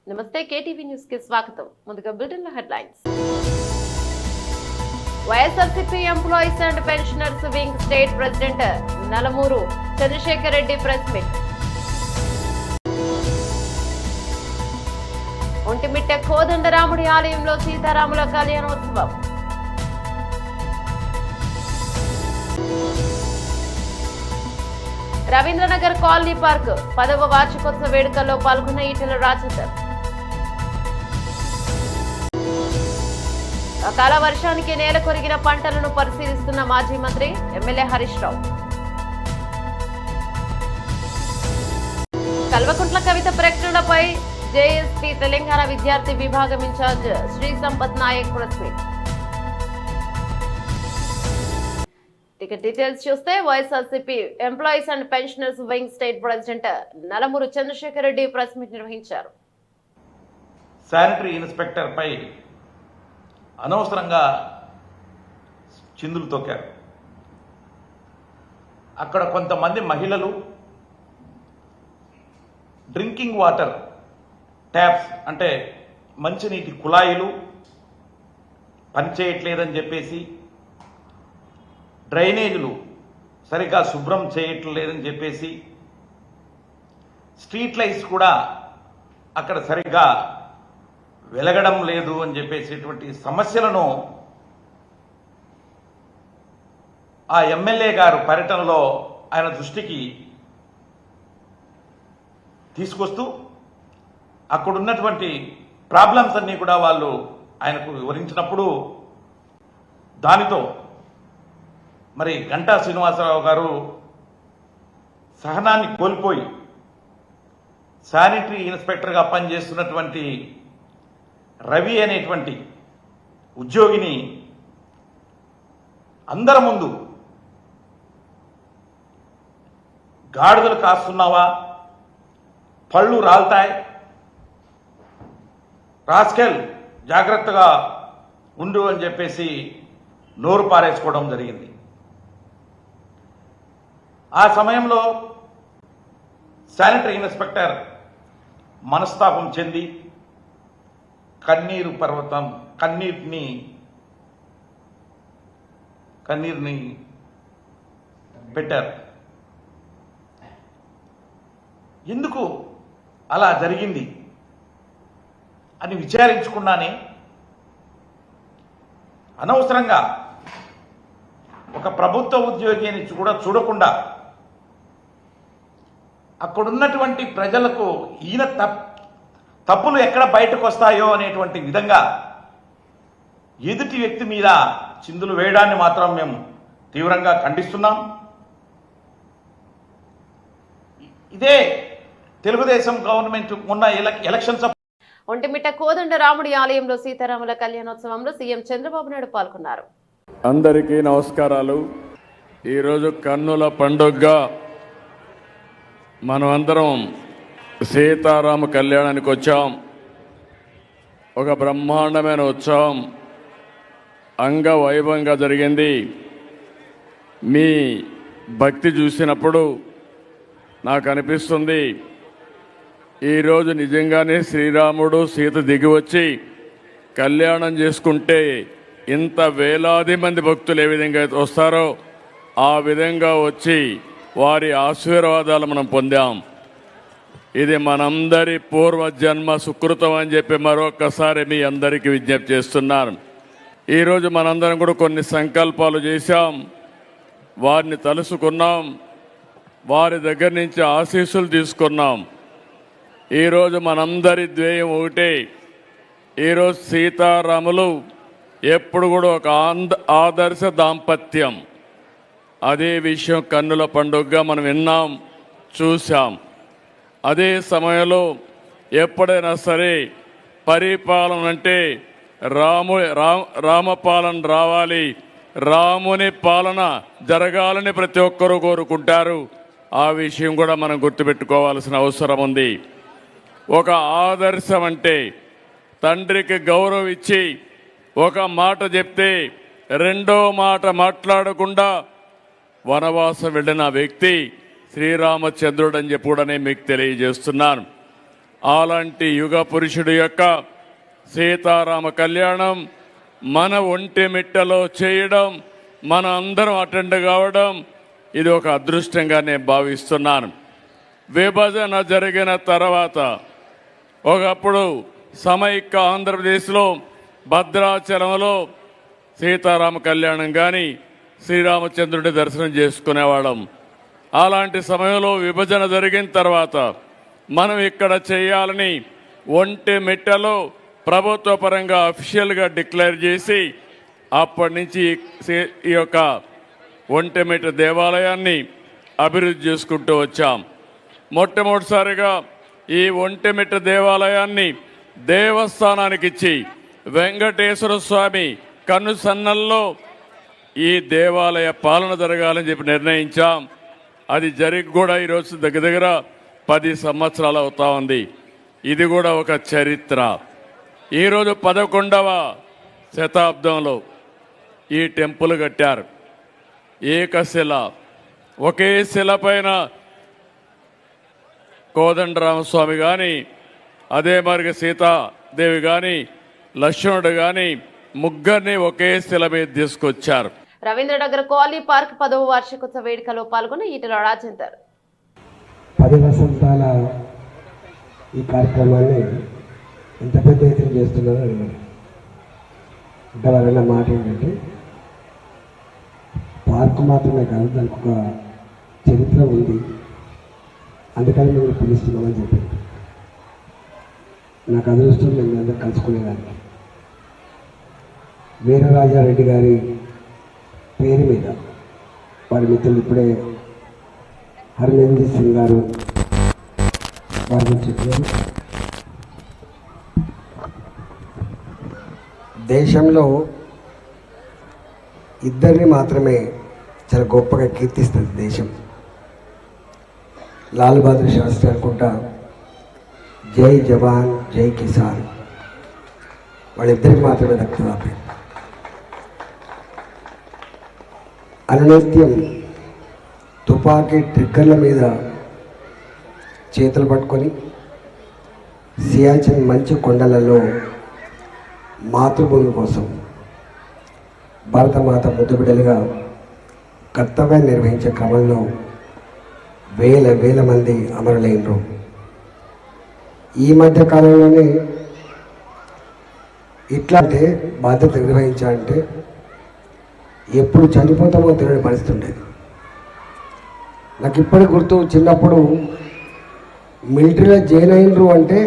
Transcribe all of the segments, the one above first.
నమస్తే KTV news కి స్వాగతం. ముందుగా bulletin headlines. YSRCP employees and pensioners wing state president Nalamuru Chandrasekhar Reddy press meet. Ontimitta కోదండరాముడి ఆలయంలో సీతారాముల కళ్యాణోత్సవం. రవీంద్రనగర్ కాలనీ పార్క్ 10వ వార్షికోత్సవ వేడుకల్లో పాల్గొన్న ఈటెల రాజేందర్. అకాల వర్షానికి నేల కొరిగిన పంటలను పరిశీలిస్తున్న మాజీ మంత్రి ఎమ్మెల్యే హరీష్ రావు. కల్వకుంట్ల కవిత ప్రకటనలపై జేఎస్పీ తెలంగాణ విద్యార్థి విభాగం incharge Shri Sampath Naik press meet. ఇక డీటెయిల్స్ చూస్తే YSRCP employees and pensioners wing state president Nalamuru Chandrasekhar Reddy press meet నిర్వహించారు. శానిటరీ ఇన్స్పెక్టర్ పై అనవసరంగా చిందులు తొక్కారు. అక్కడ కొంతమంది మహిళలు డ్రింకింగ్ వాటర్ ట్యాప్స్ అంటే మంచినీటి కుళాయిలు పనిచేయట్లేదని చెప్పేసి, డ్రైనేజీలు సరిగ్గా శుభ్రం చేయట్లేదని చెప్పేసి, స్ట్రీట్ లైట్స్ కూడా అక్కడ సరిగ్గా వెలగడం లేదు అని చెప్పేసేటువంటి సమస్యలను ఆ ఎమ్మెల్యే గారు పర్యటనలో ఆయన దృష్టికి తీసుకొస్తూ అక్కడున్నటువంటి ప్రాబ్లమ్స్ అన్నీ కూడా వాళ్ళు ఆయనకు వివరించినప్పుడు దానితో మరి గంటా శ్రీనివాసరావు గారు సహనాన్ని కోల్పోయి శానిటరీ ఇన్స్పెక్టర్గా పనిచేస్తున్నటువంటి రవి అనేటువంటి ఉద్యోగిని అందరి ముందు గాడిదలు కాస్తున్నావా, పళ్ళు రాలుతాయి, రాస్కెల్ జాగ్రత్తగా ఉండు అని చెప్పేసి నోరు పారేసుకోవడం జరిగింది. ఆ సమయంలో శానిటరీ ఇన్స్పెక్టర్ మనస్తాపం చెంది కన్నీరు పర్వతం కన్నీరుని పెట్టారు. ఎందుకు అలా జరిగింది అని విచారించుకున్నానే అనవసరంగా ఒక ప్రభుత్వ ఉద్యోగిని కూడా చూడకుండా అక్కడున్నటువంటి ప్రజలకు ఈయన తప్పులు ఎక్కడ బయటకు వస్తాయో అనేటువంటి విధంగా ఎదుటి వ్యక్తి మీద చిందులు వేయడాన్ని మాత్రం మేము తీవ్రంగా ఖండిస్తున్నాం. ఇదే తెలుగుదేశం గవర్నమెంట్ ఉన్న ఎలక్షన్స్ ఒంటిమిట్ట కోదండరాముడి ఆలయంలో సీతారాముల కళ్యాణోత్సవంలో సీఎం చంద్రబాబు నాయుడు పాల్గొన్నారు. అందరికీ నమస్కారాలు. ఈరోజు కన్నుల పండుగగా మనమందరం సీతారామ కళ్యాణానికి వచ్చాం. ఒక బ్రహ్మాండమైన ఉత్సవం అంగవైభవంగా జరిగింది. మీ భక్తి చూసినప్పుడు నాకు అనిపిస్తుంది ఈరోజు నిజంగానే శ్రీరాముడు సీత దిగి వచ్చి కళ్యాణం చేసుకుంటే ఇంత వేలాది మంది భక్తులు ఏ విధంగా వస్తారో ఆ విధంగా వచ్చి వారి ఆశీర్వాదాలు మనం పొందాం. ఇది మనందరి పూర్వజన్మ సుకృతం అని చెప్పి మరొకసారి మీ అందరికీ విజ్ఞప్తి చేస్తున్నాను. ఈరోజు మనందరం కూడా కొన్ని సంకల్పాలు చేశాం, వారిని తలుసుకున్నాం, వారి దగ్గర నుంచి ఆశీస్సులు తీసుకున్నాం. ఈరోజు మనందరి ధ్యేయం ఒకటే. ఈరోజు సీతారాములు ఎప్పుడు కూడా ఒక ఆదర్శ దాంపత్యం. అదే విషయం కన్నుల పండుగగా మనం విన్నాం, చూసాం. అదే సమయంలో ఎప్పుడైనా సరే పరిపాలన అంటే రామపాలన రావాలి, రాముని పాలన జరగాలని ప్రతి ఒక్కరూ కోరుకుంటారు. ఆ విషయం కూడా మనం గుర్తుపెట్టుకోవాల్సిన అవసరం ఉంది. ఒక ఆదర్శం అంటే తండ్రికి గౌరవం ఇచ్చి ఒక మాట చెప్తే రెండో మాట మాట్లాడకుండా వనవాసం వెళ్ళిన వ్యక్తి శ్రీరామచంద్రుడు అని చెప్పి కూడా నేను మీకు తెలియజేస్తున్నాను. అలాంటి యుగ పురుషుడి యొక్క సీతారామ కళ్యాణం మన ఒంటిమిట్టలో చేయడం, మన అందరం అటెండ్ కావడం, ఇది ఒక అదృష్టంగా నేను భావిస్తున్నాను. విభజన జరిగిన తర్వాత ఒకప్పుడు సమైక్య ఆంధ్రప్రదేశ్లో భద్రాచలంలో సీతారామ కళ్యాణం కానీ శ్రీరామచంద్రుడి దర్శనం చేసుకునేవాళ్ళం. అలాంటి సమయంలో విభజన జరిగిన తర్వాత మనం ఇక్కడ చేయాలని ఒంటిమిట్టలో ప్రభుత్వ పరంగా అఫీషియల్గా డిక్లేర్ చేసి అప్పటి నుంచి ఈ యొక్క ఒంటిమిట్ట దేవాలయాన్ని అభివృద్ధి చేసుకుంటూ వచ్చాం. మొట్టమొదటిసారిగా ఈ ఒంటిమిట్ట దేవాలయాన్ని దేవస్థానానికి ఇచ్చి వెంకటేశ్వర స్వామి కన్నుసన్నల్లో ఈ దేవాలయ పాలన జరగాలని చెప్పి నిర్ణయించాం. అది జరిగి కూడా ఈరోజు దగ్గర 10 సంవత్సరాలు అవుతా ఉంది. ఇది కూడా ఒక చరిత్ర. ఈరోజు 11వ శతాబ్దంలో ఈ టెంపుల్ కట్టారు. ఏకశిల, ఒకే శిల పైన కోదండరామస్వామి కానీ, అదే మరి సీతాదేవి కానీ, లక్ష్మణుడు కానీ ముగ్గురిని ఒకే శిల మీద తీసుకొచ్చారు. రవీంద్రనగర్ కాలనీ పార్క్ 10వ వార్షికోత్సవ వేడుకలో పాల్గొన్న ఈటెల రాజేందర్ 10 వసంతాల ఈ కార్యక్రమాన్ని ఎంత పెద్ద ఎత్తున చేస్తున్నారో అడిగారు. అంటే వాళ్ళన్న మాట ఏంటంటే పార్కు మాత్రమే కాదు, దానికి ఒక చరిత్ర ఉంది, అందుకని మేము పిలుస్తున్నామని చెప్పారు. నాకు అదృష్టం మేము అందరూ కలుసుకునేదానికి. వీరరాజారెడ్డి గారి పేరు మీద వారి మిత్రులు ఇప్పుడే హర్మేంద్ర సింగ్ గారు వారి గురించి చెప్పారు. దేశంలో ఇద్దరిని మాత్రమే చాలా గొప్పగా కీర్తిస్తుంది దేశం. లాల్ బహదూర్ శాస్త్రి అనుకుంటా జై జవాన్ జై కిసాన్, వాళ్ళిద్దరికి మాత్రమే దక్కుతుంది ఆ పేరు. అనునిత్యం తుపాకీ ట్రిగ్గర్ల మీద చేతులు పట్టుకొని సియాచిన్ మంచు కొండలలో మాతృభూమి కోసం భారతమాత ముద్దుబిడ్డలుగా కర్తవ్యాన్ని నిర్వహించే క్రమంలో వేల మంది అమరులైనరు. ఈ మధ్య కాలంలోనే ఇట్లాంటి బాధ్యత నిర్వహించాలంటే ఎప్పుడు చనిపోతామో తెలియని పరిస్థితి ఉండేది. నాకు ఇప్పటికి గుర్తు, చిన్నప్పుడు మిలిటరీలో జాయిన్ అయినరు అంటే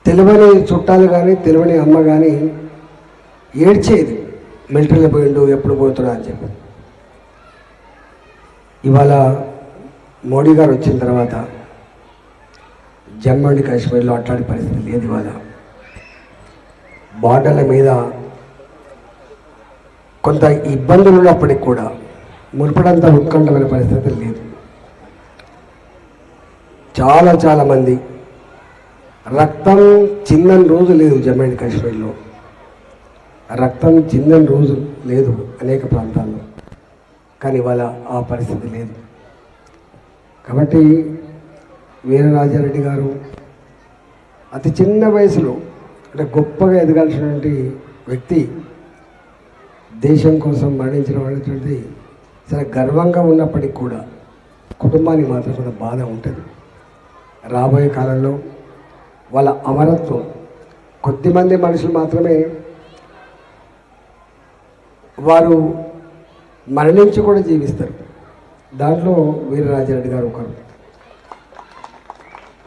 తెలియని చుట్టాలు కానీ తెలియని అమ్మ కానీ ఏడ్చేది, మిలిటరీలో పోయిండు ఎప్పుడు పోతున్నా అని చెప్పి. ఇవాళ మోడీ గారు వచ్చిన తర్వాత జమ్మూ అండ్ కాశ్మీర్లో అట్లాంటి పరిస్థితి లేదు. ఇవాళ బార్డర్ల మీద కొంత ఇబ్బందులు ఉన్నప్పటికి కూడా మునుపడంతా ఉత్కంఠమైన పరిస్థితి లేదు. చాలా మంది రక్తం చిందని రోజు లేదు జమ్మూ అండ్ కాశ్మీర్లో, రక్తం చిందని రోజు లేదు అనేక ప్రాంతాల్లో. కానీ ఇవాళ ఆ పరిస్థితి లేదు. కాబట్టి వీరరాజారెడ్డి గారు అతి చిన్న వయసులో అంటే గొప్పగా ఎదగాల్సినటువంటి వ్యక్తి దేశం కోసం మరణించడం అనేటువంటిది చాలా గర్వంగా ఉన్నప్పటికీ కూడా కుటుంబానికి మాత్రం కొంత బాధ ఉంటుంది. రాబోయే కాలంలో వాళ్ళ అమరత్వం కొద్దిమంది మనుషులు మాత్రమే వారు మరణించి కూడా జీవిస్తారు. దాంట్లో వీరరాజారెడ్డి గారు ఒకరు.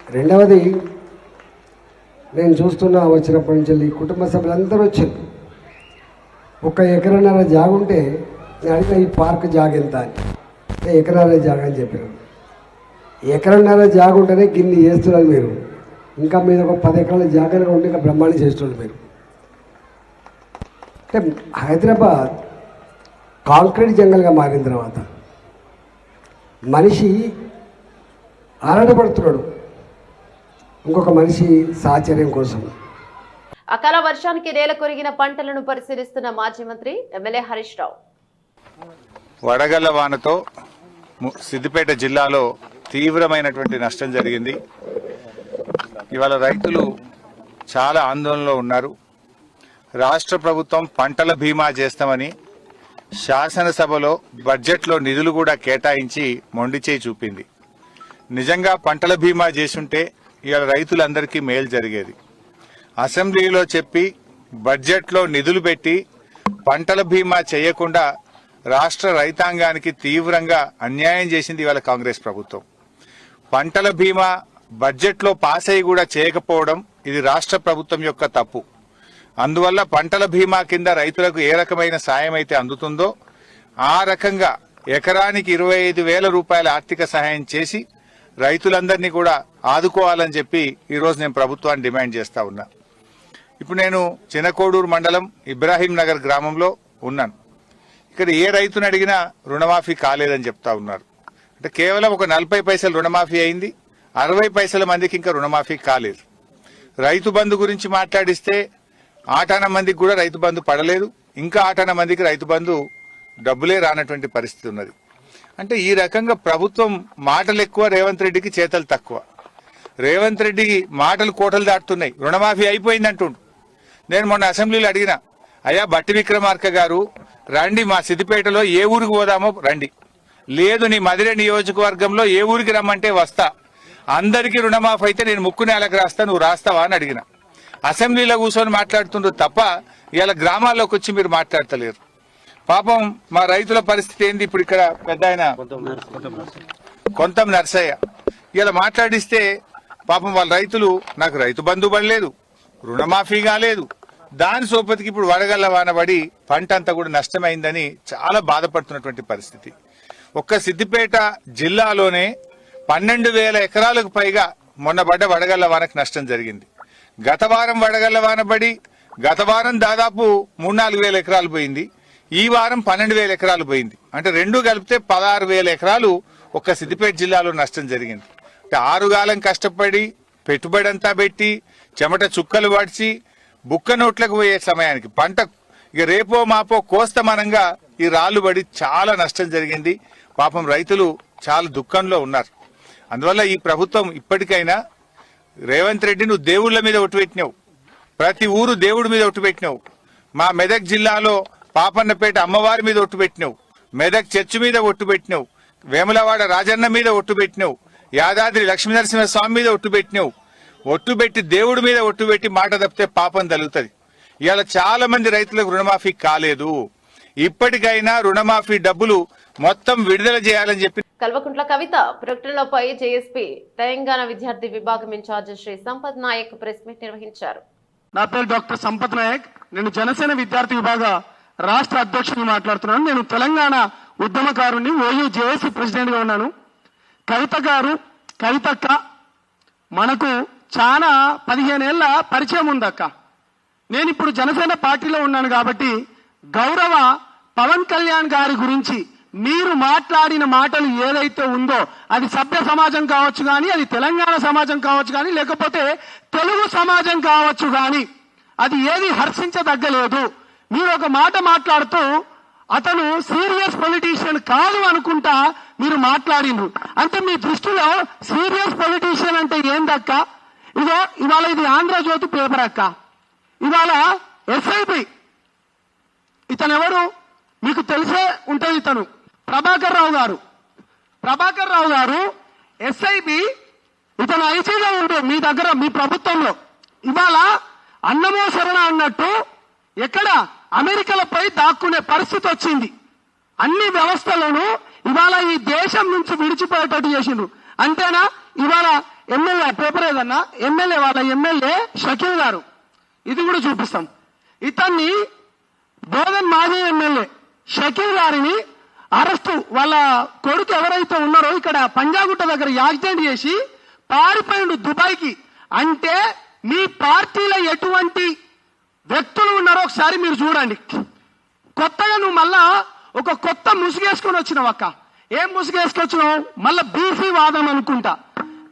రెండవది, నేను చూస్తున్నా వచ్చినప్పటి నుంచి కుటుంబ సభ్యులందరూ వచ్చారు. 1 ఎకరన్నర జాగుంటే నేను అడిగిన ఈ పార్క్ జాగ ఎంత అని, ఎకరన్నర జాగ అని చెప్పారు. ఎకరన్నర జాగుంటేనే గిన్ని చేస్తున్నారు మీరు, ఇంకా మీరు ఒక 10 ఎకరాల జాగగా ఉంటే ఇంకా బ్రహ్మాండం చేస్తున్నారు మీరు. అంటే హైదరాబాద్ కాంక్రీట్ జంగల్గా మారిన తర్వాత మనిషి ఆరాటపడుతున్నాడు ఇంకొక మనిషి సాహచర్యం కోసం. అకాల వర్షానికి నేల కొరిగిన పంటలను పరిశీలిస్తున్న మాజీ మంత్రి ఎమ్మెల్యే హరీష్ రావు. వడగళ్ల వానతో సిద్దిపేట జిల్లాలో తీవ్రమైనటువంటి నష్టం జరిగింది. ఇవాళ రైతులు చాలా ఆందోళనలో ఉన్నారు. రాష్ట్ర ప్రభుత్వం పంటల బీమా చేస్తామని శాసనసభలో బడ్జెట్లో నిధులు కూడా కేటాయించి మొండి చేయి చూపింది. నిజంగా పంటల బీమా చేసుంటే ఇవాళ రైతులందరికీ మేలు జరిగేది. అసెంబ్లీలో చెప్పి బడ్జెట్లో నిధులు పెట్టి పంటల బీమా చేయకుండా రాష్ట్ర రైతాంగానికి తీవ్రంగా అన్యాయం చేసింది ఇవాళ కాంగ్రెస్ ప్రభుత్వం. పంటల బీమా బడ్జెట్లో పాస్ అయ్యి కూడా చేయకపోవడం ఇది రాష్ట్ర ప్రభుత్వం యొక్క తప్పు. అందువల్ల పంటల బీమా కింద రైతులకు ఏ రకమైన సాయం అయితే అందుతుందో ఆ రకంగా ఎకరానికి 25,000 రూపాయల ఆర్థిక సహాయం చేసి రైతులందరినీ కూడా ఆదుకోవాలని చెప్పి ఈరోజు నేను ప్రభుత్వాన్ని డిమాండ్ చేస్తా ఉన్నా. ఇప్పుడు నేను చినకోడూరు మండలం ఇబ్రాహీం నగర్ గ్రామంలో ఉన్నాను. ఇక్కడ ఏ రైతుని అడిగినా రుణమాఫీ కాలేదని చెప్తా ఉన్నారు. అంటే కేవలం ఒక 40 పైసలు రుణమాఫీ అయింది, 60 పైసల మందికి ఇంకా రుణమాఫీ కాలేదు. రైతు బంధు గురించి మాట్లాడిస్తే ఆటాన మందికి కూడా రైతు బంధు పడలేదు, ఇంకా ఆటాన మందికి రైతు బంధు డబ్బులే రానటువంటి పరిస్థితి ఉన్నది. అంటే ఈ రకంగా ప్రభుత్వం మాటలు ఎక్కువ, రేవంత్ రెడ్డికి చేతలు తక్కువ. రేవంత్ రెడ్డికి మాటలు కోటలు దాటుతున్నాయి. రుణమాఫీ అయిపోయింది అంటుండు. నేను మొన్న అసెంబ్లీలో అడిగిన, అయ్యా బట్టి విక్రమార్క గారు రండి, మా సిద్దిపేటలో ఏ ఊరికి పోదామో రండి, లేదు నీ మదిరే నియోజకవర్గంలో ఏ ఊరికి రమ్మంటే వస్తా, అందరికీ రుణమాఫీ అయితే నేను ముక్కు నేలకు రాస్తా, నువ్వు రాస్తావా అని అడిగిన. అసెంబ్లీలో కూర్చొని మాట్లాడుతుండ్రు తప్ప ఇలా గ్రామాల్లోకి వచ్చి మీరు మాట్లాడతలేరు. పాపం మా రైతుల పరిస్థితి ఏంది? ఇప్పుడు ఇక్కడ పెద్ద ఆయన కొంతం నర్సయ్య ఇలా మాట్లాడిస్తే పాపం వాళ్ళ రైతులు, నాకు రైతు బంధు పడలేదు, రుణమాఫీ కాలేదు, దాని సోపతికి ఇప్పుడు వడగళ్ల వానబడి పంట అంతా కూడా నష్టమైందని చాలా బాధపడుతున్నటువంటి పరిస్థితి. ఒక్క సిద్దిపేట జిల్లాలోనే 12,000 ఎకరాలకు పైగా మొన్న పడ్డ వడగళ్ల వానకు నష్టం జరిగింది. గత వారం వడగళ్ల వాన పడి గత వారం దాదాపు 3-4 వేల ఎకరాలు పోయింది, ఈ వారం 12,000 ఎకరాలు పోయింది. అంటే రెండు కలిపితే 16,000 ఎకరాలు ఒక్క సిద్దిపేట జిల్లాలో నష్టం జరిగింది. అంటే 6 కాలం కష్టపడి పెట్టుబడి అంతా పెట్టి చెమట చుక్కలు పడిచి బుక్క నోట్లకు పోయే సమయానికి పంట ఇక రేపో మాపో కోస్తమనంగా ఈ రాళ్లు పడి చాలా నష్టం జరిగింది. పాపం రైతులు చాలా దుఃఖంలో ఉన్నారు. అందువల్ల ఈ ప్రభుత్వం ఇప్పటికైనా రేవంత్ రెడ్డి నువ్వు దేవుళ్ల మీద ఒట్టు పెట్టినావు, ప్రతి ఊరు దేవుడి మీద ఒట్టు పెట్టినావు. మా మెదక్ జిల్లాలో పాపన్నపేట అమ్మవారి మీద ఒట్టు పెట్టినావు, మెదక్ చర్చి మీద ఒట్టు పెట్టినావు, వేములవాడ రాజన్న మీద ఒట్టు పెట్టినావు, యాదాద్రి లక్ష్మీనరసింహస్వామి మీద ఒట్టు పెట్టినావు. ఒట్టు పెట్టి దేవుడి మీద ఒట్టు పెట్టి మాట తప్పితే పాపం తగులుతుంది. ఇవాళ చాలా మంది రైతులకు రుణమాఫీ కాలేదు. ఇప్పటికైనా రుణమాఫీ డబ్బులు మొత్తం విడుదల చేయాలని చెప్పి కల్వకుంట్ల కవిత ప్రకటనలపై జేఎస్పీ తెలంగాణ విద్యార్థి విభాగం incharge Shri Sampath Naik press meet నిర్వహించారు. నా పేరు డాక్టర్ సంపత్ నాయక్, నేను జనసేన విద్యార్థి విభాగ రాష్ట్ర అధ్యక్షుని మాట్లాడుతున్నాను. నేను తెలంగాణ ఉద్యమకారుని, ఓయూ జేఏసీ ప్రెసిడెంట్ గా ఉన్నాను. కవితక్క మనకు చాలా 15 ఏళ్ల పరిచయం ఉందక్క. నేను ఇప్పుడు జనసేన పార్టీలో ఉన్నాను కాబట్టి గౌరవ పవన్ కళ్యాణ్ గారి గురించి మీరు మాట్లాడిన మాటలు ఏదైతే ఉందో అది సభ్య సమాజం కావచ్చు కానీ, అది తెలంగాణ సమాజం కావచ్చు కానీ, లేకపోతే తెలుగు సమాజం కావచ్చు కానీ, అది ఏది హర్షించదగ్గలేదు. మీరు ఒక మాట మాట్లాడుతూ అతను సీరియస్ పొలిటీషియన్ కాదు అనుకుంటా మీరు మాట్లాడిండ్రు. అంటే మీ దృష్టిలో సీరియస్ పొలిటీషియన్ అంటే ఏందక్క? ఇదో ఇవాళ ఇది ఆంధ్రజ్యోతి పేపర్ అక్క. ఇవాళ ఎస్ఐపి ఇతను ఎవరు మీకు తెలిసే ఉంటుంది. ఇతను ప్రభాకర్ రావు గారు ఎస్ఐబి, ఇతను ఐసీగా ఉండు మీ దగ్గర మీ ప్రభుత్వంలో. ఇవాళ అన్నమో శరణ అన్నట్టు ఎక్కడ అమెరికాలపై దాక్కునే పరిస్థితి వచ్చింది. అన్ని వ్యవస్థలను ఇవాళ ఈ దేశం నుంచి విడిచిపోయేటట్టు చేసిండ్రు. అంతేనా? ఇవాళ ఎమ్మెల్యే పేపర్ ఏదన్నా వాళ్ళ ఎమ్మెల్యే షకీల్ గారు, ఇది కూడా చూపిస్తాం. ఇతన్ని బోధన్ మాజీ ఎమ్మెల్యే షకీల్ గారిని అరెస్టు, వాళ్ళ కొడుకు ఎవరైతే ఉన్నారో ఇక్కడ పంజాగుట్ట దగ్గర యాక్సిడెంట్ చేసి పారిపోయిండు దుబాయ్కి. అంటే మీ పార్టీలో ఎటువంటి వ్యక్తులు ఉన్నారో ఒకసారి మీరు చూడండి. కొత్తగా నువ్వు మళ్ళా ఒక కొత్త ముసుగేసుకొని వచ్చినావు అక్క. ఏం ముసుగేసుకొచ్చినావు? మళ్ళా బీసీ వాదం అనుకుంటా.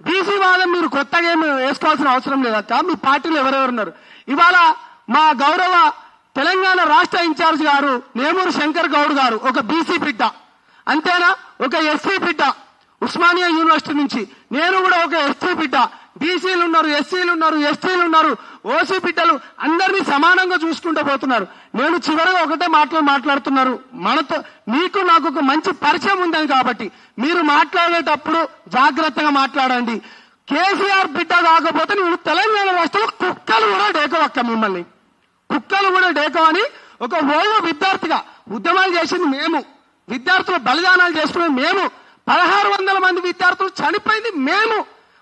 బీసీ వాదం మీరు కొత్తగా ఏమి వేసుకోవాల్సిన అవసరం లేదక్క. మీ పార్టీలో ఎవరెవరు ఉన్నారు? ఇవాళ మా గౌరవ తెలంగాణ రాష్ట్ర ఇన్ఛార్జ్ గారు నేమూరు శంకర్ గౌడ్ గారు ఒక బీసీ బిడ్డ, అంతేనా? ఒక ఎస్సీ బిడ్డ, ఉస్మానియా యూనివర్సిటీ నుంచి. నేను కూడా ఒక ఎస్టీ బిడ్డ. బీసీలు ఉన్నారు, ఎస్సీలు ఉన్నారు, ఎస్టీలు ఉన్నారు, ఓసీ బిడ్డలు అందరినీ సమానంగా చూసుకుంటూ పోతున్నారు. నేను చివరిగా ఒకటే మాట్లాడుతున్నారు. మనతో మీకు నాకు ఒక మంచి పరిచయం ఉందని కాబట్టి మీరు మాట్లాడేటప్పుడు జాగ్రత్తగా మాట్లాడండి. కేసీఆర్ బిడ్డ కాకపోతే నేను తెలంగాణ రాష్ట్రంలో కుక్కలు కూడా డేకవక్క, మిమ్మల్ని కుక్కలు కూడా డేకవని ఒక ఓయో విద్యార్థిగా ఉద్యమాలు చేసింది మేము, విద్యార్థులు బలిదానాలు చేసుకునేది మేము, 1600 మంది విద్యార్థులు చనిపోయింది మేము.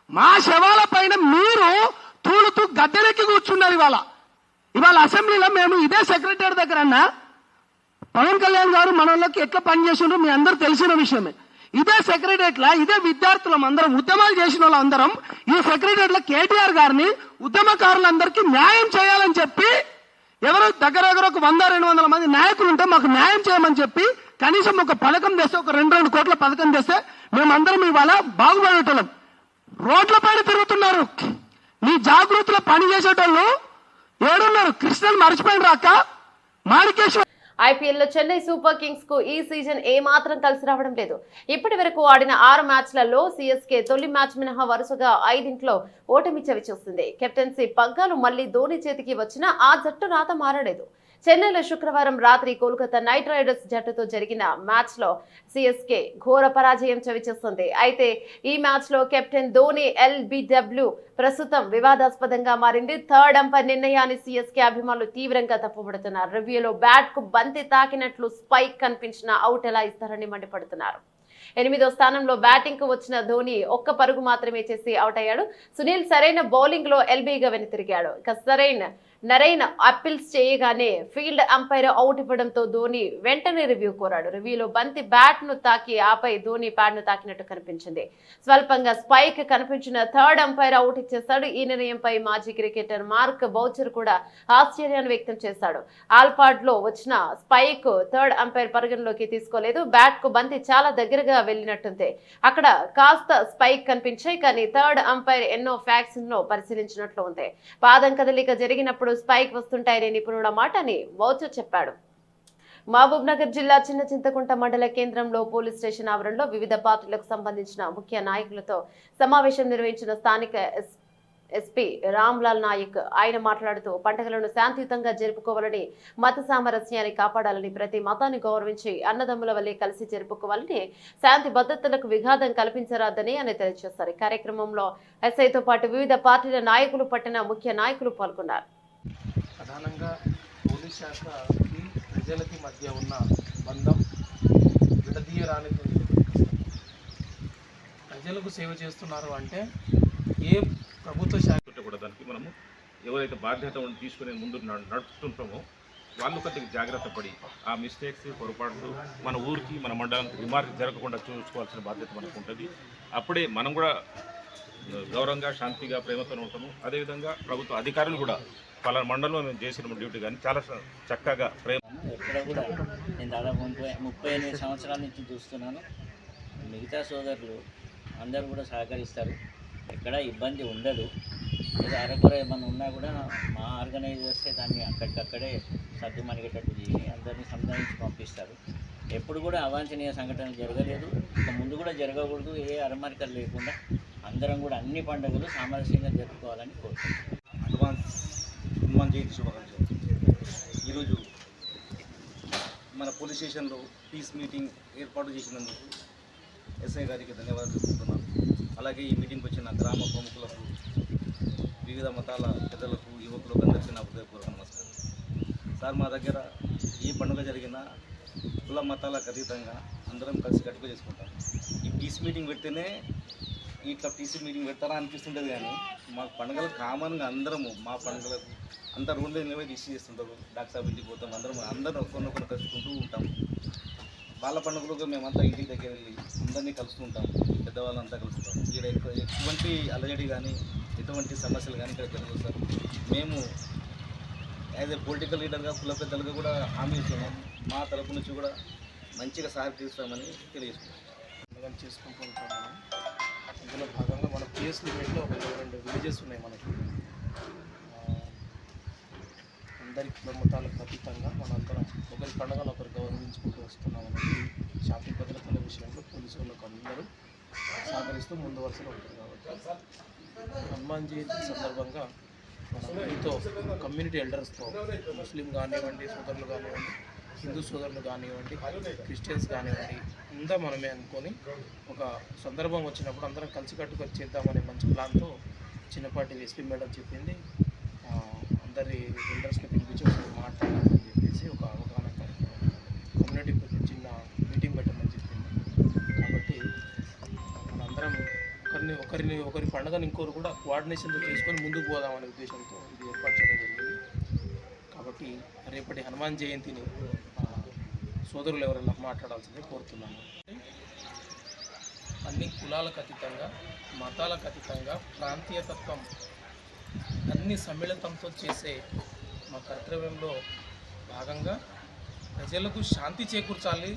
మా శవాల పైన మీరు తూలుతూ గద్దెలెక్కి కూర్చున్నారు. ఇవాళ అసెంబ్లీలో మేము ఇదే సెక్రటరీ దగ్గర అన్నా పవన్ కళ్యాణ్ గారు మన వాళ్ళకి ఎట్లా పనిచేసిండ్రో మీ అందరూ తెలిసిన విషయమే. ఇదే సెక్రటరీలో ఇదే విద్యార్థులం అందరం ఉద్యమాలు చేసిన వాళ్ళందరం ఈ సెక్రటరీలో కేటీఆర్ గారిని ఉద్యమకారులందరికీ న్యాయం చేయాలని చెప్పి ఎవరో దగ్గర ఒక 100-200 మంది నాయకులు ఉంటే మాకు న్యాయం చేయమని చెప్పి కనీసం ఒక పథకం తెస్తే, ఒక 2 కోట్ల పథకం తెస్తే మేమందరం ఇవాళ బాగుపడేటోళ్ళం. రోడ్ల పైన తిరుగుతున్నారు. నీ జాగృతిలో పని చేసేటోళ్ళు ఏడున్నారు? కృష్ణన్ మర్చిపోయిన రాక మాణికేశ్వర. ఐపీఎల్ లో చెన్నై సూపర్ కింగ్స్ కు ఈ సీజన్ ఏ మాత్రం కలిసి రావడం లేదు. ఇప్పటి వరకు ఆడిన 6 మ్యాచ్లలో సిఎస్కే తొలి మ్యాచ్ మినహా వరుసగా 5 ఓటమి చవిచూస్తుంది. కెప్టెన్సీ పగ్గాలు మళ్లీ ధోని చేతికి వచ్చినా ఆ జట్టు రాత మారలేదు. చెన్నైలో శుక్రవారం రాత్రి కోల్కతా నైట్ రైడర్స్ జట్టుతో జరిగిన మ్యాచ్ లో సిఎస్కే ఘోర పరాజయం చవిచేస్తుంది. అయితే ఈ మ్యాచ్ లో కెప్టెన్ ధోని ఎల్బిడబ్ల్యూ ప్రస్తుతం వివాదాస్పదంగా మారింది. థర్డ్ అంపైర్ నిర్ణయాన్ని సిఎస్కే అభిమానులు తీవ్రంగా తప్పుపడుతున్నారు. రివ్యూలో బ్యాట్ కు బంతి తాకినట్లు స్పైక్ కనిపించిన అవుట్ ఎలా ఇస్తారని మండిపడుతున్నారు. 8వ స్థానంలో బ్యాటింగ్ కు వచ్చిన ధోని 1 పరుగు మాత్రమే చేసి అవుట్ అయ్యాడు. సునీల్ సరైన బౌలింగ్ లో ఎల్బీగా వెనుతిరిగాడు. ఇక నరైన్ అప్పీల్స్ చేయగానే ఫీల్డ్ అంపైర్ అవుట్ ఇవ్వడంతో ధోని వెంటనే రివ్యూ కోరాడు. రివ్యూలో బంతి బ్యాట్ ను తాకి ఆపై ధోని ప్యాడ్ ను తాకినట్టు కనిపించింది. స్వల్పంగా స్పైక్ కనిపించిన థర్డ్ అంపైర్ అవుట్ ఇచ్చేశాడు. ఈ నిర్ణయంపై మాజీ క్రికెటర్ మార్క్ బౌచర్ కూడా ఆశ్చర్యాన్ని వ్యక్తం చేశాడు. ఆల్పాడ్ లో వచ్చిన స్పైక్ థర్డ్ అంపైర్ పరిగణలోకి తీసుకోలేదు. బ్యాట్ కు బంతి చాలా దగ్గరగా వెళ్ళినట్టుంది. అక్కడ కాస్త స్పైక్ కనిపించాయి, కానీ థర్డ్ అంపైర్ ఎన్నో ఫ్యాక్ట్స్ ను పరిశీలించినట్లు ఉంది. పాదం కదలిక జరిగినప్పుడు స్పైక్ వస్తుంటాయని నిపుణుల మాట అని బౌచర్ చెప్పాడు. మహబూబ్ నగర్ జిల్లా చిన్న చింతకుంట మండల కేంద్రంలో పోలీస్ స్టేషన్ ఆవరణలో వివిధ పార్టీలకు సంబంధించిన ముఖ్య నాయకులతో సమావేశం నిర్వహించిన స్థానిక ఎస్పీ రామ్లాల్ నాయక్. ఆయన మాట్లాడుతూ పండుగలను శాంతియుతంగా జరుపుకోవాలని, మత సామరస్యాన్ని కాపాడాలని, ప్రతి మతాన్ని గౌరవించి అన్నదమ్ముల వల్లే కలిసి జరుపుకోవాలని, శాంతి భద్రతలకు విఘాతం కల్పించరాదని ఆయన తెలియజేశారు. ఈ కార్యక్రమంలో ఎస్ఐతో పాటు వివిధ పార్టీల నాయకులు, పట్టణ ముఖ్య నాయకులు పాల్గొన్నారు. ప్రధానంగా పోలీస్ శాఖకి ప్రజలకి మధ్య ఉన్న బంధం విడదీయరానికి ప్రజలకు సేవ చేస్తున్నారు అంటే ఏ ప్రభుత్వ శాఖ కూడా దానికి మనము ఎవరైతే బాధ్యత తీసుకునే ముందు నడుపుతుంటామో వాళ్ళు కొద్దిగా జాగ్రత్త పడి ఆ మిస్టేక్స్, పొరపాట్లు మన ఊరికి, మన మండలానికి రిమార్క్ జరగకుండా చూసుకోవాల్సిన బాధ్యత మనకు ఉంటుంది. అప్పుడే మనం కూడా గౌరవంగా, శాంతిగా, ప్రేమతో ఉంటాము. అదేవిధంగా ప్రభుత్వ అధికారులు కూడా పలానా మండలంలో మేము చేసిన డ్యూటీ కానీ చాలా చక్కగా ప్రేమ. ఎక్కడ కూడా నేను దాదాపు 38 సంవత్సరాల నుంచి చూస్తున్నాను. మిగతా సోదరులు అందరూ కూడా సహకరిస్తారు, ఎక్కడ ఇబ్బంది ఉండదు. ఏదో అరకొర ఏమన్నా ఉన్నా కూడా మా ఆర్గనైజ్ చేస్తే దాన్ని అక్కడికక్కడే సర్దు మణిగేటట్టు చేసి అందరినీ సంధానించి పంపిస్తారు. ఎప్పుడు కూడా అవాంఛనీయ సంఘటనలు జరగలేదు, ఇక ముందు కూడా జరగకూడదు. ఏ అరమరికలు లేకుండా అందరం కూడా అన్ని పండుగలు సామరస్యంగా జరుపుకోవాలని కోరుకుంటున్నాం. అడ్వాన్స్ హనుమాన్ జయంతి శుభాకాంక్షలు. ఈరోజు మన పోలీస్ స్టేషన్లో పీస్ మీటింగ్ ఏర్పాటు చేసినందుకు ఎస్ఐ గారికి ధన్యవాదాలు తెలుపుతున్నాను. అలాగే ఈ మీటింగ్కి వచ్చిన గ్రామ ప్రముఖులకు, వివిధ మతాల పెద్దలకు, యువకులకు అందరికీ నా హృదయపూర్వక నమస్కారం. సార్, మా దగ్గర ఏ పండుగ జరిగినా కుల మతాలకు అతీతంగా అందరం కలిసి గట్టిగా చేసుకుంటాం. ఈ పీస్ మీటింగ్ పెడితేనే ఇట్లా పీసీ మీటింగ్ పెడతారా అనిపిస్తుంటుంది, కానీ మా పండుగలు కామన్గా అందరము మా పండుగలకు అంతా రోడ్లు నిలబడి ఇష్యూ చేస్తుంటారు. డాక్టర్ సాబ్ ఇంటికి పోతాం, అందరం ఒకరినొకరు కలుసుకుంటూ ఉంటాం. వాళ్ళ పండుగలకు మేమంతా ఇంటికి దగ్గర వెళ్ళి అందరినీ కలుసుకుంటాం, పెద్దవాళ్ళంతా కలుసుకుంటాం. ఇక్కడ ఎటువంటి అలజడి కానీ ఎటువంటి సమస్యలు కానీ ఇక్కడ జరగదు సార్. మేము యాజ్ ఏ పొలిటికల్ లీడర్గా, కుల పెద్దలుగా కూడా హామీ ఇస్తున్నాం. మా తరపు నుంచి కూడా మంచిగా సహకరిస్తామని తెలియజేస్తున్నాం. చేసుకుంటూ ఉంటాం మనం. ఇందులో భాగంగా మన పిఎస్ లిమిట్లో ఒక 2 విలేజెస్ ఉన్నాయి మనకి. అందరి కుల మతాలకు అతీతంగా మనందరం ఒకరి పండుగలు ఒకరు గౌరవించుకుంటూ వస్తున్నామని శాంతి భద్రతల విషయంలో పోలీసు వాళ్ళకు అందరూ సహకరిస్తూ ముందు వరుసలో ఉంటుంది కాబట్టి హనుమాన్ జయంతి సందర్భంగా మనం మీతో కమ్యూనిటీ ఎల్డర్స్తో ముస్లిం కానివ్వండి సోదరులు కానివ్వండి హిందూ సోదరులు కానివ్వండి క్రిస్టియన్స్ కానివ్వండి అంతా మనమే అనుకొని ఒక సందర్భం వచ్చినప్పుడు అందరం కలిసికట్టుగా చేద్దామనే మంచి ప్లాన్తో చిన్నపాటి ఎస్పీ మేడం చెప్పింది అందరి ఎల్డర్స్ని పిలిపించి ఒకసారి మాట్లాడాలని చెప్పేసి ఒక అవగాహన కార్యక్రమం కమ్యూనిటీ చిన్న మీటింగ్ పెట్టమని చెప్పింది. కాబట్టి మనందరం ఒకరి పండుగను ఇంకోరు కూడా కోఆర్డినేషన్తో చేసుకొని ముందుకు పోదామనే ఉద్దేశంతో ఇది ఏర్పాటు చేయడం జరిగింది. కాబట్టి రేపటి హనుమాన్ జయంతిని సోదరులు ఎవరైనా మాట్లాడాల్సిందే కోరుతున్నాను. అన్ని కులాలకు అతీతంగా మతాలకు అతీతంగా ప్రాంతీయతత్వం అన్ని సమ్మిళితంతో చేసే మా కర్తవ్యంలో భాగంగా ప్రజలకు శాంతి చేకూర్చాలి,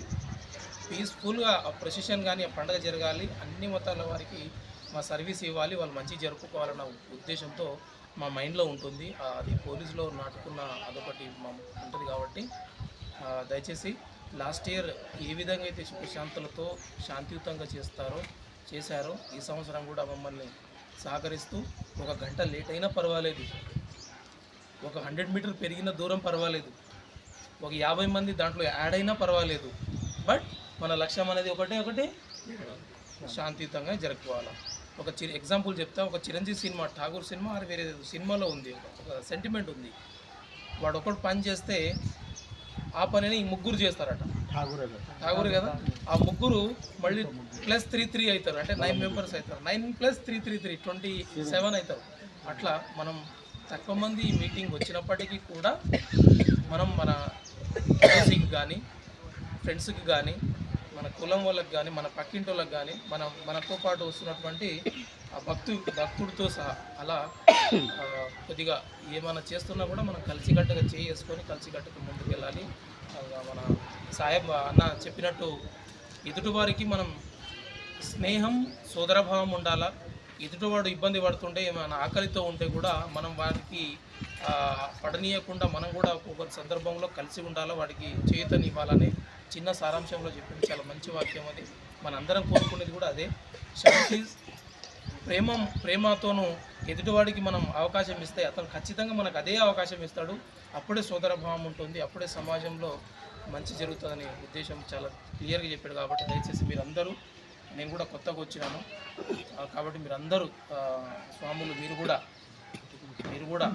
పీస్ఫుల్గా ఆ ప్రొసెషన్ కానీ ఆ పండుగ జరగాలి, అన్ని మతాల వారికి మా సర్వీస్ ఇవ్వాలి, వాళ్ళు మంచిగా జరుపుకోవాలన్న ఉద్దేశంతో మా మైండ్లో ఉంటుంది. అది పోలీసులో నాటుకున్న అదొకటి ఉంటుంది. కాబట్టి దయచేసి లాస్ట్ ఇయర్ ఏ విధంగా అయితే ప్రశాంతులతో శాంతియుతంగా చేశారో ఈ సంవత్సరం కూడా మమ్మల్ని సహకరిస్తూ ఒక గంట లేట్ అయినా పర్వాలేదు, ఒక 100 మీటర్ పెరిగిన దూరం పర్వాలేదు, ఒక 50 మంది దాంట్లో యాడ్ అయినా పర్వాలేదు, బట్ మన లక్ష్యం అనేది ఒకటే శాంతియుతంగా జరుపుకోవాలి. ఒక ఎగ్జాంపుల్ చెప్తా. ఒక చిరంజీవి సినిమా ఠాగూర్ సినిమా అది వేరే సినిమాలో ఉంది, ఒక సెంటిమెంట్ ఉంది. వాడు ఒకటి పని చేస్తే ఆ పనిని ఈ ముగ్గురు చేస్తారట. ఠాగూర్ కదా, ఆ ముగ్గురు మళ్ళీ +3 అవుతారు, అంటే 9 మెంబర్స్ అవుతారు. 9 + 3 27 అవుతారు. అట్లా మనం తక్కువ మంది ఈ మీటింగ్ వచ్చినప్పటికీ కూడా మనం మన ఫ్రెండ్స్కి కానీ ఫ్రెండ్స్కి కానీ మన కులం వాళ్ళకి కానీ మన పక్కింటి వాళ్ళకి కానీ మనతో పాటు వస్తున్నటువంటి ఆ భక్తుడితో సహా అలా కొద్దిగా ఏమైనా చేస్తున్నా కూడా మనం కలిసికట్టుగా చేసుకొని కలిసికట్టుగా ముందుకు వెళ్ళాలి. మన సాహెబ్ అన్న చెప్పినట్టు ఎదుటివారికి మనం స్నేహం సోదరభావం ఉండాలా. ఎదుటివాడు ఇబ్బంది పడుతుంటే మన ఆకలితో ఉంటే కూడా మనం వారికి పడనీయకుండా మనం కూడా ఒక్కొక్క సందర్భంలో కలిసి ఉండాలా, వాడికి చేయూతనివ్వాలని చిన్న సారాంశంలో చెప్పింది. చాలా మంచి వాక్యం అది. మనందరం కోరుకునేది కూడా అదే. శాంతి ప్రేమతోనూ ఎదుటివాడికి మనం అవకాశం ఇస్తే అతను ఖచ్చితంగా మనకు అదే అవకాశం ఇస్తాడు. అప్పుడే సోదరభావం ఉంటుంది, అప్పుడే సమాజంలో మంచి జరుగుతుందనే ఉద్దేశం చాలా క్లియర్గా చెప్పాడు. కాబట్టి దయచేసి మీరందరూ, నేను కూడా కొత్తగా వచ్చినాను కాబట్టి మీరందరూ స్వాములు మీరు కూడా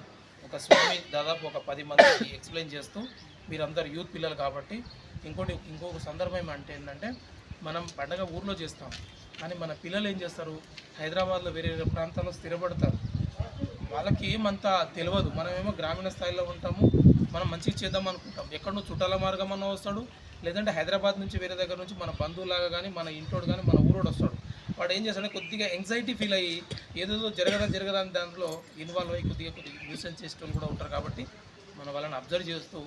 ఒక స్వామి దాదాపు ఒక 10 మందికి ఎక్స్ప్లెయిన్ చేస్తూ మీరందరూ యూత్ పిల్లలు కాబట్టి ఇంకొక సందర్భం ఏంటంటే మనం పండగ ఊర్లో చేస్తాం, కానీ మన పిల్లలు ఏం చేస్తారు, హైదరాబాద్లో వేరే ప్రాంతాల్లో స్థిరపడతారు. వాళ్ళకి ఏమంతా తెలియదు. మనమేమో గ్రామీణ స్థాయిలో ఉంటాము, మనం మంచిగా చేద్దాం అనుకుంటాం. ఎక్కడో చుట్టాల మార్గం అన్న వస్తాడు, లేదంటే హైదరాబాద్ నుంచి వేరే దగ్గర నుంచి మన బంధువులాగా కానీ మన ఇంటోడు కానీ మన ఊరోడు వస్తాడు. వాడు ఏం చేస్తాడంటే కొద్దిగా ఎంగ్జైటీ ఫీల్ అయ్యి ఏదేదో జరగదని దాంట్లో ఇన్వాల్వ్ అయ్యి కొద్దిగా న్యూసెన్స్ చేసేటోళ్ళు కూడా ఉంటారు. కాబట్టి మన వాళ్ళని అబ్జర్వ్ చేస్తూ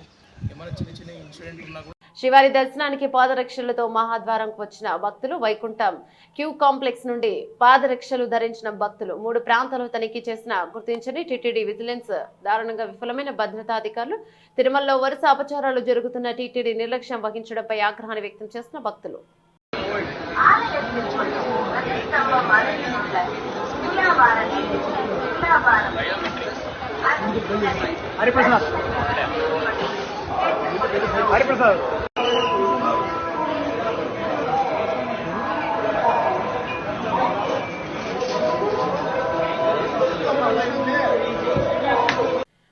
ఏమైనా చిన్న ఇన్సిడెంట్ ఉన్నా కూడా శ్రీవారి దర్శనానికి పాదరక్షలతో మహాద్వారంకు వచ్చిన భక్తులు వైకుంఠం క్యూ కాంప్లెక్స్ నుండి పాదరక్షలు ధరించిన భక్తులు 3 ప్రాంతాల్లో తనిఖీ చేసిన గుర్తించని టీటీడీ విజిలెన్స్ దారుణంగా విఫలమైన భద్రతాధికారులు తిరుమలలో వరుస అపచారాలు జరుగుతున్న టీటీడీ నిర్లక్ష్యం వహించడంపై ఆగ్రహాన్ని వ్యక్తం చేసిన భక్తులు.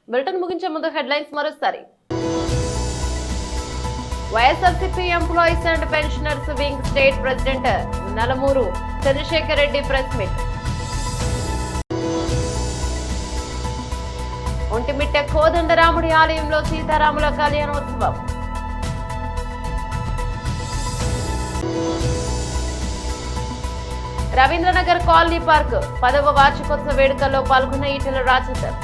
బులెటిన్ ముగించే ముందు హెడ్లైన్స్ మరోసారి. YSRCP employees and pensioners wing state president Nalamuru Chandrasekhar Reddy press meet. Ontimitta కోదండరాముడి ఆలయంలో సీతారాముల కళ్యాణోత్సవం. రవీంద్రనగర్ కాలనీ పార్క్ 10వ వార్షికోత్సవ వేడుకల్లో పాల్గొన్న ఈటెల రాజేందర్.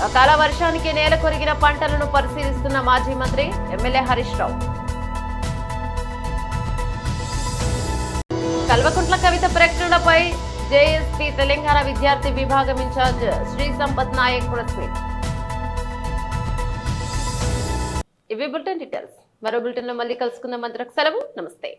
అకాల వర్షానికి నేల కొరిగిన పంటలను పరిశీలిస్తున్న మాజీ మంత్రి ఎమ్మెల్యే హరీష్ రావు. కల్వకుంట్ల కవిత ప్రకటనపై జేఎస్పీ తెలంగాణ విద్యార్థి విభాగం incharge Shri Sampath Naik press meet. ఇవి బులెటిన్ డీటెయిల్స్. మరో బులెటిన్లో మళ్ళీ కలుసుకుందాం. అందరికి సెలవు. నమస్తే.